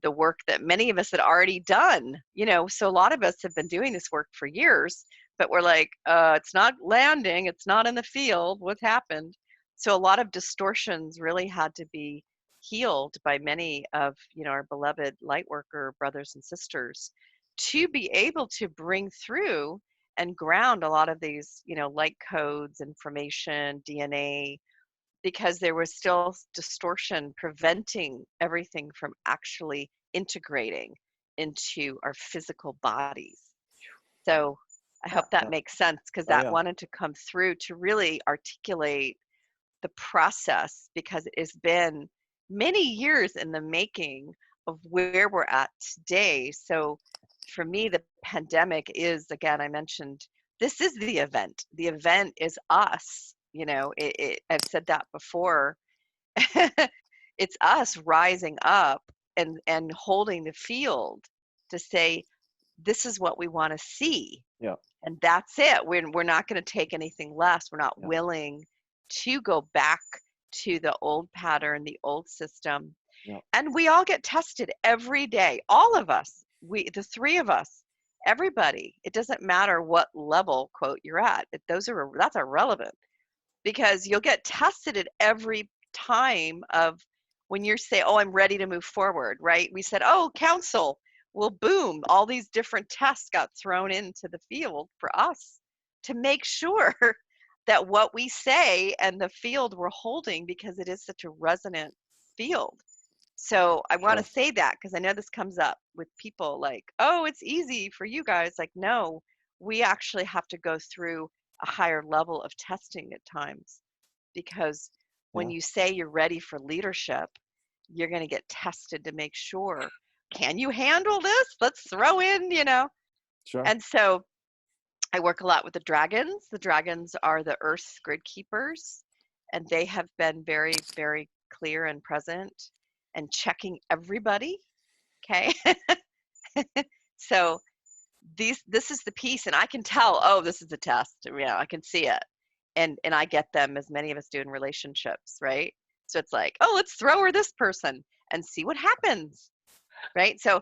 the work that many of us had already done, you know. So a lot of us have been doing this work for years, but we're like, it's not landing, it's not in the field, what happened? So a lot of distortions really had to be healed by many of, you know, our beloved light worker brothers and sisters to be able to bring through and ground a lot of these, you know, light codes, information, DNA, because there was still distortion preventing everything from actually integrating into our physical bodies. So I hope that makes sense, because that wanted to come through to really articulate the process, because it has been many years in the making of where we're at today. So for me, the pandemic is, again, I mentioned, this is the event. The event is us. You know, I've said that before. It's us rising up and holding the field to say, this is what we want to see. Yeah. And that's it. We're not going to take anything less. We're not willing to go back to the old pattern, the old system. Yeah. And we all get tested every day. All of us, the three of us, everybody. It doesn't matter what level, quote, you're at. That's irrelevant, because you'll get tested at every time of when you say, oh, I'm ready to move forward, right? We said, oh, council. Well, boom, all these different tests got thrown into the field for us to make sure that what we say and the field we're holding, because it is such a resonant field. So I want to say that, because I know this comes up with people like, oh, it's easy for you guys. Like, no, we actually have to go through a higher level of testing at times, because when you say you're ready for leadership, you're going to get tested to make sure, can you handle this? Let's throw in, you know. Sure. And so I work a lot with the dragons. The dragons are the Earth's grid keepers, and they have been very, very clear and present and checking everybody. Okay. So this is the piece, and I can tell, oh, this is a test. Yeah, I can see it. And I get them, as many of us do in relationships, right? So it's like, oh, let's throw her this person and see what happens, right? So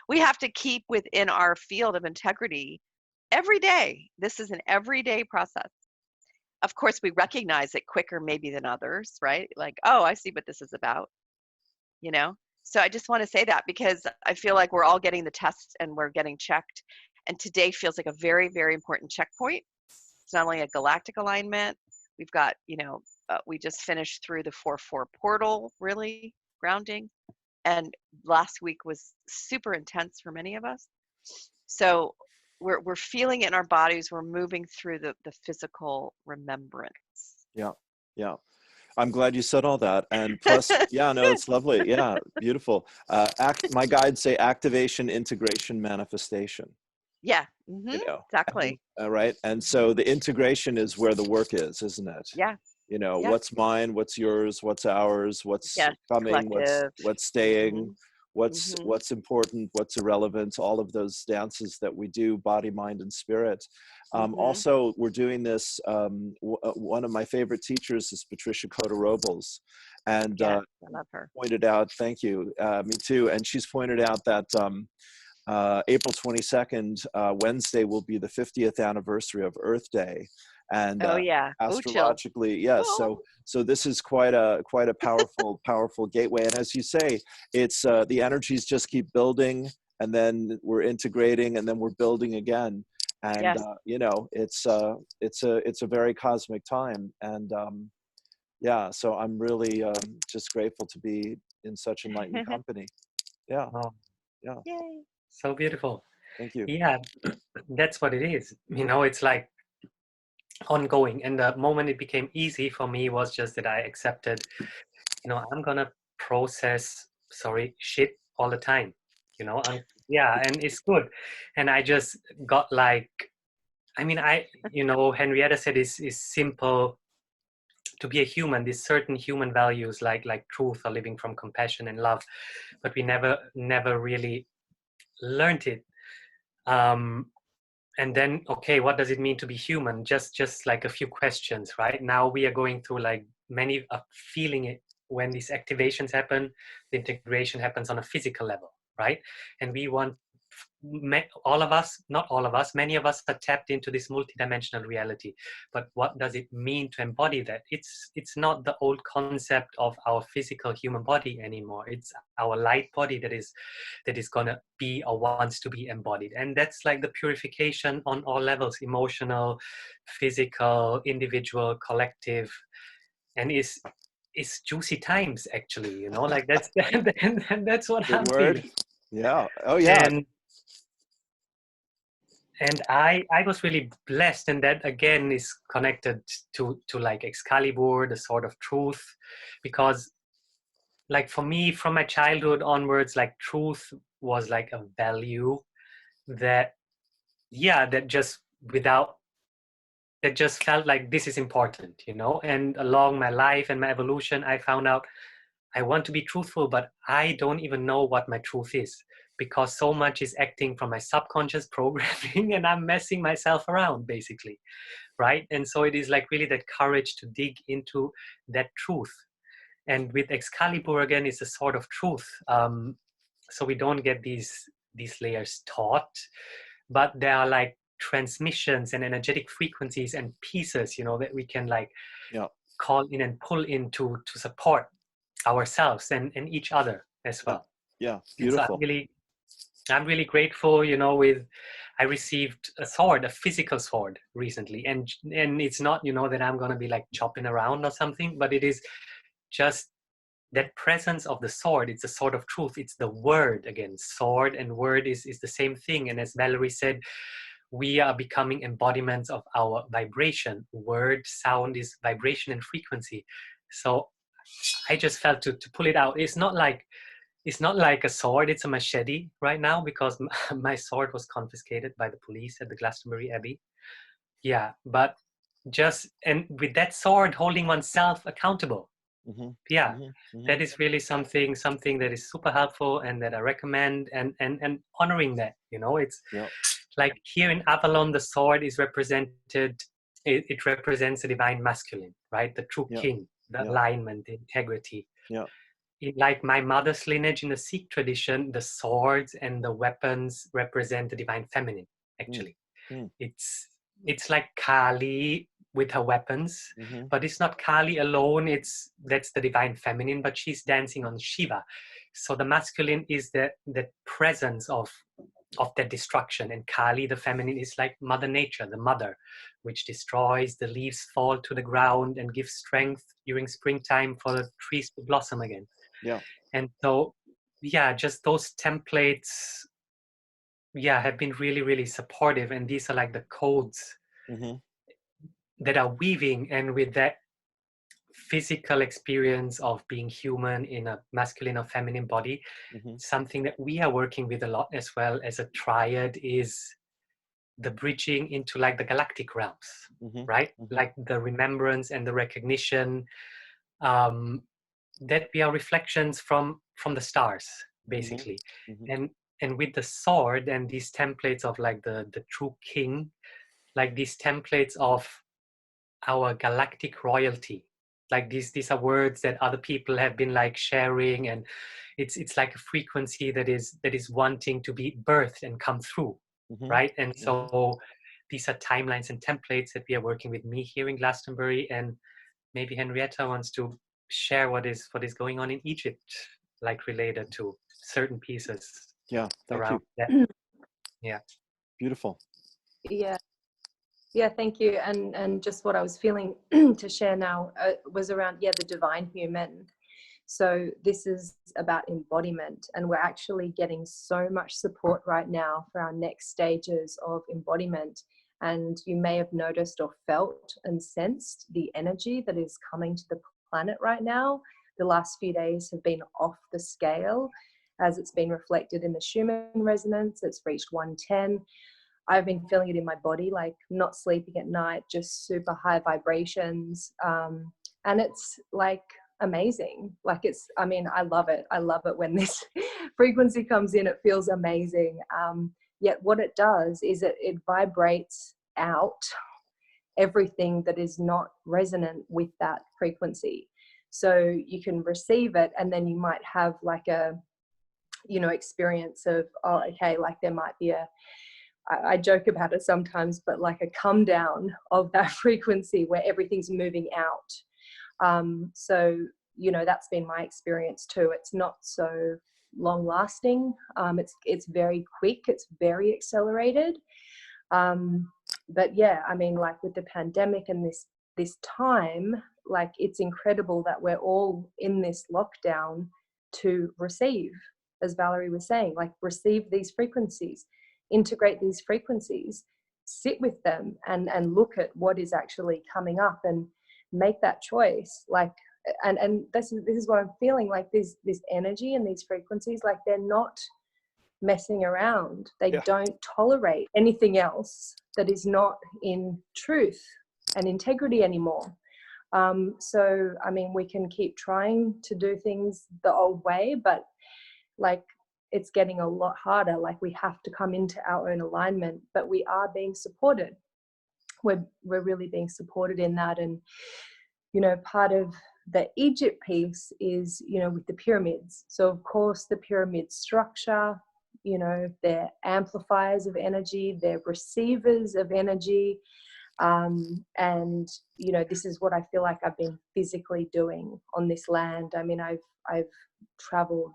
we have to keep within our field of integrity every day. This is an everyday process. Of course, we recognize it quicker maybe than others, right? Like, oh, I see what this is about, you know? So I just want to say that, because I feel like we're all getting the tests and we're getting checked. And today feels like a very, very important checkpoint. It's not only a galactic alignment. We've got, you know, we just finished through the 4-4 portal, really grounding. And last week was super intense for many of us. So we're feeling it in our bodies. We're moving through the physical remembrance. Yeah. Yeah. I'm glad you said all that. And plus, yeah, no, it's lovely. Yeah, beautiful. My guides say activation, integration, manifestation. Yeah, you know, exactly. Right. And so the integration is where the work is, isn't it? Yeah. You know, what's mine, what's yours, what's ours, what's coming, what's staying, what's important, what's irrelevant, all of those dances that we do, body, mind, and spirit. Also, we're doing this, one of my favorite teachers is Patricia Cota-Robles, and I love her. Pointed out, thank you, me too, and she's pointed out that April 22nd, Wednesday, will be the 50th anniversary of Earth Day. And astrologically, yes. So this is quite a powerful gateway. And as you say, it's the energies just keep building, and then we're integrating, and then we're building again. And you know, it's a very cosmic time. And yeah, so I'm really just grateful to be in such enlightened company. Yeah. Oh. Yeah. Yay. So beautiful. Thank you. Yeah, that's what it is. You know, it's like ongoing. And the moment it became easy for me was just that I accepted, you know, I'm gonna process shit all the time, you know. And it's good. And I just got like, I mean, you know, Henrietta said is simple to be a human. These certain human values like truth or living from compassion and love, but we never really learned it. And then, okay, what does it mean to be human? Just like a few questions, right? Now we are going through like many feeling it when these activations happen, the integration happens on a physical level, right? And we want all of us, not all of us, many of us are tapped into this multidimensional reality. But what does it mean to embody that? It's not the old concept of our physical human body anymore. It's our light body that is gonna be or wants to be embodied. And that's like the purification on all levels: emotional, physical, individual, collective. And it's juicy times, actually, you know, like that's and that's what Good I'm word. feeling. Yeah. Oh yeah. And I was really blessed, and that again is connected to like Excalibur, the sword of truth, because like for me, from my childhood onwards, like truth was like a value that, yeah, that just felt like this is important, you know. And along my life and my evolution, I found out I want to be truthful, but I don't even know what my truth is, because so much is acting from my subconscious programming and I'm messing myself around, basically, right? And so it is like really that courage to dig into that truth. And with Excalibur, again, it's a sword of truth. So we don't get these layers taught, but there are like transmissions and energetic frequencies and pieces, you know, that we can like call in and pull in to support ourselves and each other as well. Yeah, beautiful. So I'm really grateful, you know, I received a sword, a physical sword recently, and it's not, you know, that I'm going to be like chopping around or something, but it is just that presence of the sword. It's a sword of truth. It's the word. Again, sword and word is the same thing. And as Valerie said, we are becoming embodiments of our vibration. Word, sound is vibration and frequency. So I just felt to pull it out. It's not like a sword, it's a machete right now, because my sword was confiscated by the police at the Glastonbury Abbey. Yeah, but and with that sword, holding oneself accountable. Mm-hmm. Yeah, mm-hmm. Mm-hmm. that is really something that is super helpful and that I recommend, and honoring that, you know. It's like here in Avalon, the sword is represented, it represents the divine masculine, right? The true king, the alignment, the integrity. Yeah. Like my mother's lineage in the Sikh tradition, the swords and the weapons represent the divine feminine, actually. It's like Kali with her weapons, but it's not Kali alone. That's the divine feminine, but she's dancing on Shiva. So the masculine is the presence of that destruction, and Kali, the feminine, is like Mother Nature, the mother, which destroys. The leaves fall to the ground and gives strength during springtime for the trees to blossom again. Yeah. And so, yeah, just those templates, have been really, really supportive. And these are like the codes that are weaving. And with that physical experience of being human in a masculine or feminine body, something that we are working with a lot as well as a triad is the bridging into like the galactic realms, right? Like the remembrance and the recognition that we are reflections from the stars, basically. And with the sword and these templates of like the true king, like these templates of our galactic royalty, like these are words that other people have been like sharing, and it's like a frequency that is wanting to be birthed and come through, right? And so these are timelines and templates that we are working with me here in Glastonbury, and maybe Henrietta wants to share what is going on in Egypt, like related to certain pieces. Yeah, thank you. That. Yeah. Beautiful. Yeah, thank you. And just what I was feeling to share now was around, the divine human. So this is about embodiment, and we're actually getting so much support right now for our next stages of embodiment. And you may have noticed or felt and sensed the energy that is coming to the planet right now. The last few days have been off the scale, as it's been reflected in the Schumann resonance. It's reached 110. I've been feeling it in my body, like not sleeping at night, just super high vibrations. And it's like amazing. Like I love it. I love it when this frequency comes in. It feels amazing. Yet what it does is it vibrates out everything that is not resonant with that frequency. So you can receive it, and then you might have like a, you know, experience of, oh, okay, like there might be a, I joke about it sometimes, but like a come down of that frequency where everything's moving out. So, you know, that's been my experience too. It's not so long lasting. It's very quick. It's very accelerated. But yeah, I mean, like with the pandemic and this time, like it's incredible that we're all in this lockdown to receive, as Valerie was saying, like receive these frequencies, integrate these frequencies, sit with them and look at what is actually coming up and make that choice. Like, and this is what I'm feeling, like this energy and these frequencies, like they're not messing around. They don't tolerate anything else that is not in truth and integrity anymore. So, I mean, we can keep trying to do things the old way, but like it's getting a lot harder. Like we have to come into our own alignment, but we are being supported. We're really being supported in that. And, you know, part of the Egypt piece is, you know, with the pyramids. So of course the pyramid structure, you know, they're amplifiers of energy, they're receivers of energy. And, you know, this is what I feel like I've been physically doing on this land. I mean, I've traveled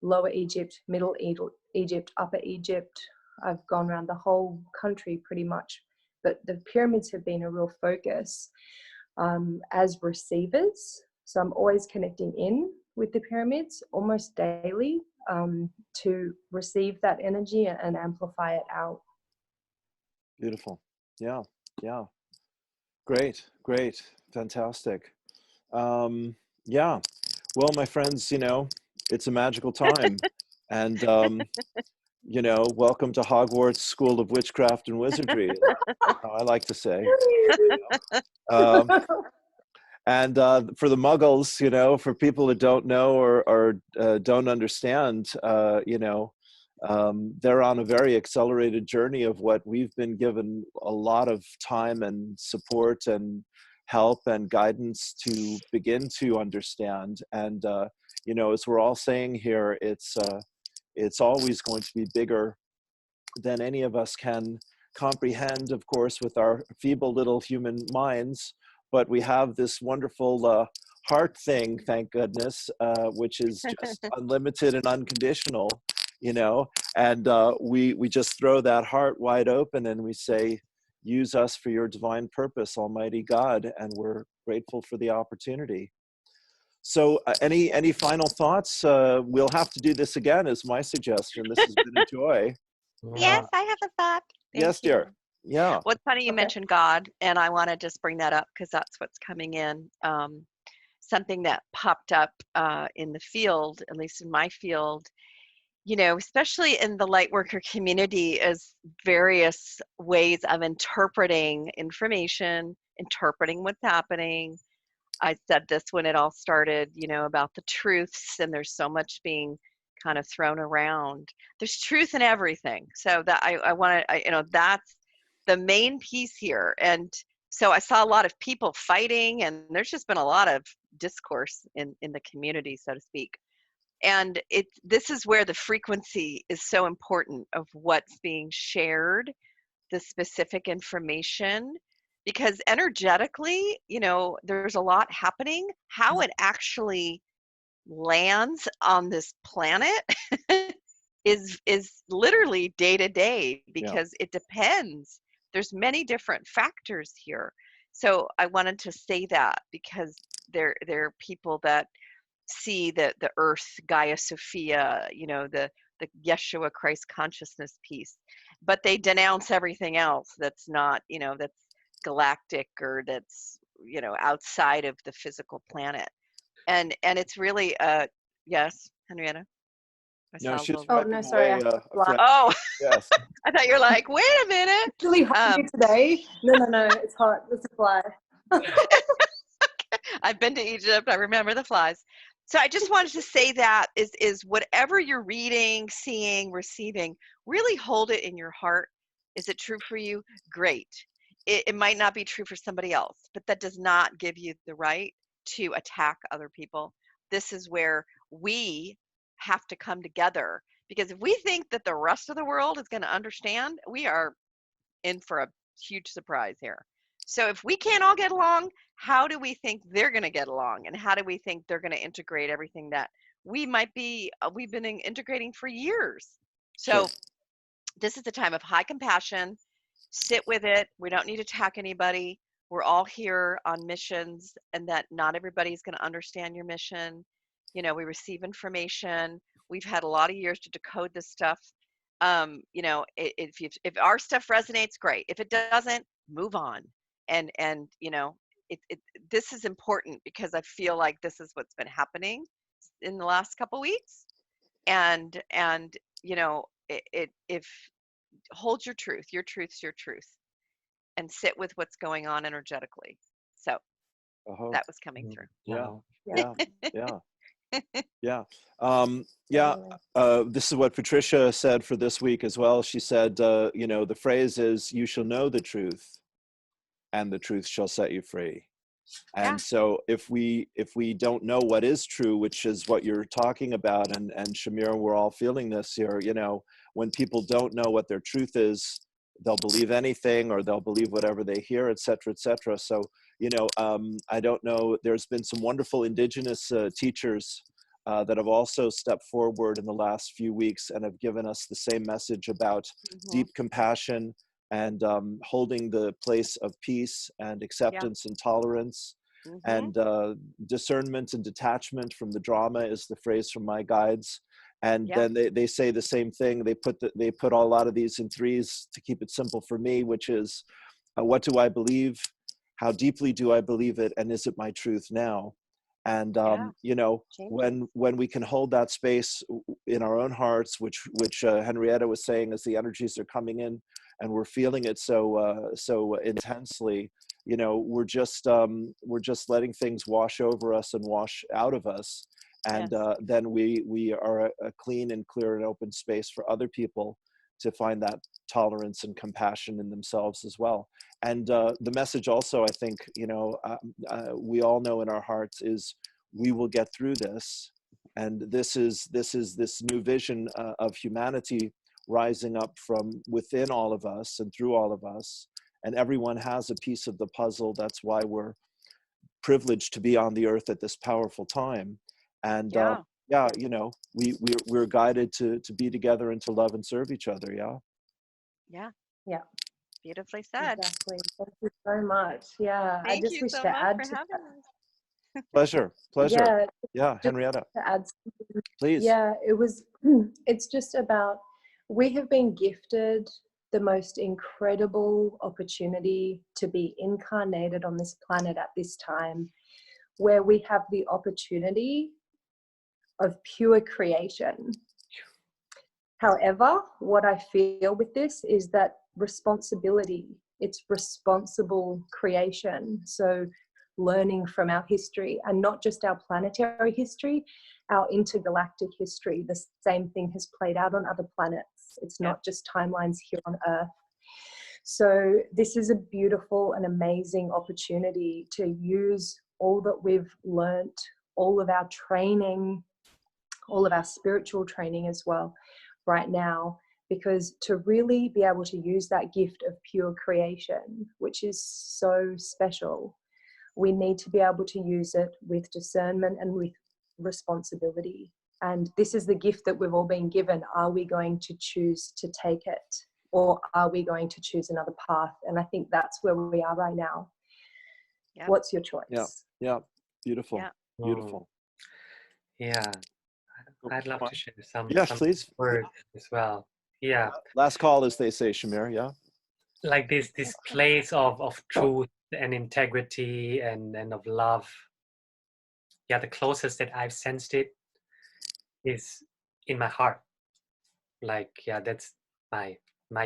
Lower Egypt, Middle Egypt, Upper Egypt. I've gone around the whole country pretty much, but the pyramids have been a real focus as receivers. So I'm always connecting in with the pyramids almost daily to receive that energy and amplify it out. Beautiful. Yeah. Yeah. Great. Great. Fantastic. Yeah. Well, my friends, you know, it's a magical time. And, you know, welcome to Hogwarts School of Witchcraft and Wizardry, I like to say. And for the muggles, you know, for people that don't know or don't understand, you know, they're on a very accelerated journey of what we've been given a lot of time and support and help and guidance to begin to understand. And, you know, as we're all saying here, it's always going to be bigger than any of us can comprehend, of course, with our feeble little human minds. But we have this wonderful heart thing, thank goodness, which is just unlimited and unconditional, you know, and we just throw that heart wide open and we say, use us for your divine purpose, Almighty God, and we're grateful for the opportunity. So any final thoughts? We'll have to do this again, is my suggestion. This has been a joy. Yes, I have a thought. Yes, dear. Yeah. Well, it's funny you mentioned God, and I want to just bring that up because that's what's coming in. Something that popped up in the field, at least in my field, you know, especially in the lightworker community, is various ways of interpreting information, interpreting what's happening. I said this when it all started, you know, about the truths, and there's so much being kind of thrown around. There's truth in everything. So that I want to, you know, that's the main piece here. And so I saw a lot of people fighting, and there's just been a lot of discourse in the community, so to speak. And this is where the frequency is so important of what's being shared, the specific information, because energetically, you know, there's a lot happening. How it actually lands on this planet is literally day to day, because it depends. There's many different factors here. So I wanted to say that because there are people that see the earth, Gaia Sophia, you know, the Yeshua Christ consciousness piece, but they denounce everything else that's not, you know, that's galactic or that's, you know, outside of the physical planet. And it's really yes, Henrietta. No, she's oh no, sorry. Oh, yes. I thought you're like, wait a minute. It's really hot here today. No, it's hot. It's a fly. I've been to Egypt. I remember the flies. So I just wanted to say that is whatever you're reading, seeing, receiving, really hold it in your heart. Is it true for you? Great. It might not be true for somebody else, but that does not give you the right to attack other people. This is where we have to come together, because if we think that the rest of the world is going to understand, we are in for a huge surprise here. So if we can't all get along, how do we think they're going to get along? And how do we think they're going to integrate everything that we've been integrating for years? So this is a time of high compassion. Sit with it. We don't need to attack anybody. We're all here on missions, and that not everybody's going to understand your mission. You know, we receive information. We've had a lot of years to decode this stuff. You know, if our stuff resonates, great. If it doesn't, move on. And you know, this is important, because I feel like this is what's been happening in the last couple weeks. And you know, if hold your truth's your truth, and sit with what's going on energetically. So that was coming through. This is what Patricia said for this week as well. She said, you know, the phrase is, you shall know the truth and the truth shall set you free. And so if we don't know what is true, which is what you're talking about, and Shamir, we're all feeling this here, you know, when people don't know what their truth is, they'll believe anything, or they'll believe whatever they hear, et cetera, et cetera. So, you know, I don't know, there's been some wonderful indigenous teachers that have also stepped forward in the last few weeks and have given us the same message about deep compassion and holding the place of peace and acceptance and tolerance. And discernment and detachment from the drama is the phrase from my guides. And then they say the same thing. They put a lot of these in threes to keep it simple for me, which is, what do I believe? How deeply do I believe it? And is it my truth now? And you know, when we can hold that space in our own hearts, which Henrietta was saying, as the energies are coming in and we're feeling it so intensely, you know, we're just letting things wash over us and wash out of us. And then we are a clean and clear and open space for other people to find that tolerance and compassion in themselves as well. And the message also, I think, you know, we all know in our hearts is, we will get through this. And this is this new vision of humanity rising up from within all of us and through all of us. And everyone has a piece of the puzzle. That's why we're privileged to be on the earth at this powerful time. And you know, we're guided to be together and to love and serve each other. Beautifully said. Exactly. Thank you so much. I just wish so to much add for to having that. Pleasure. Henrietta, to add something. please. It's just about, we have been gifted the most incredible opportunity to be incarnated on this planet at this time, where we have the opportunity of pure creation. However, what I feel with this is that responsibility, it's responsible creation. So learning from our history, and not just our planetary history, our intergalactic history. The same thing has played out on other planets. It's not just timelines here on Earth. So this is a beautiful and amazing opportunity to use all that we've learnt, all of our training, all of our spiritual training as well right now, because to really be able to use that gift of pure creation, which is so special, we need to be able to use it with discernment and with responsibility. And this is the gift that we've all been given. Are we going to choose to take it, or are we going to choose another path? And I think that's where we are right now. What's your choice? Beautiful. Beautiful. I'd love to share some please. words as well. Last call, as they say, Shamir. Like this place of truth and integrity and of love. The closest that I've sensed it is in my heart. Like, that's my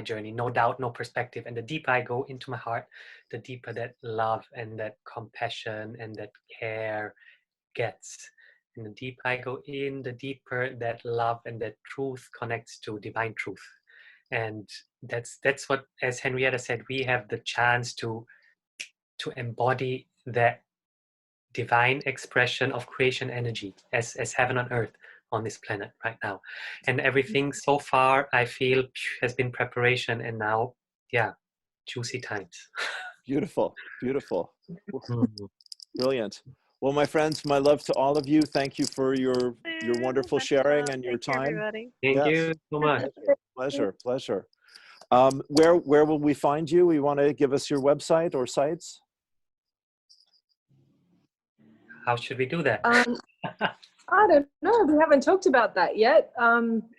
journey, no doubt, no perspective. And the deeper I go into my heart, the deeper that love and that compassion and that care gets. And the deeper I go in, the deeper that love and that truth connects to divine truth. And that's what, as Henrietta said, we have the chance to embody that divine expression of creation energy as heaven on earth on this planet right now. And everything so far, I feel, has been preparation, and now, yeah, juicy times. Beautiful, beautiful. Mm. Brilliant. Well, my friends, my love to all of you. Thank you for your wonderful sharing and your Thank you, time. everybody. Thank you so much. Pleasure, pleasure. Where will we find you? You want to give us your website or sites? How should we do that? I don't know. We haven't talked about that yet.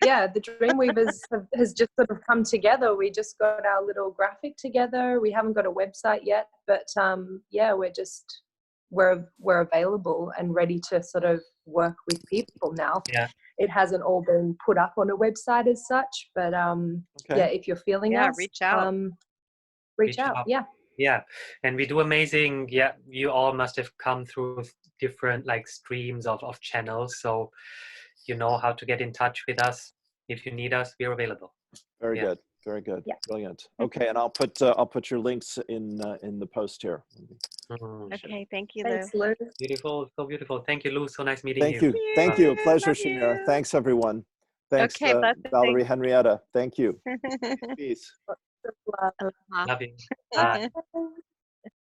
Yeah, the Dreamweavers has just sort of come together. We just got our little graphic together. We haven't got a website yet, but yeah, we're available and ready to sort of work with people now. Yeah. It hasn't all been put up on a website as such, but Okay. yeah, if you're feeling us, reach out. Reach out. Yeah. Yeah, and we do amazing. Yeah, you all must have come through different like streams of channels, so you know how to get in touch with us. If you need us, we're available. Very good. Very good. Yeah. Brilliant. Okay, and I'll put your links in the post here. Okay, thank you, Thanks, Lou. Lou. Beautiful, so beautiful. Thank you, Lou. So nice meeting Thank you. you. Thank you. Pleasure, Love Shamir. you. Thanks, everyone. Thanks, Okay, blessings. Valerie, Henrietta. Thank you. Peace. Love. Love you. Aloha. Bye. Bye.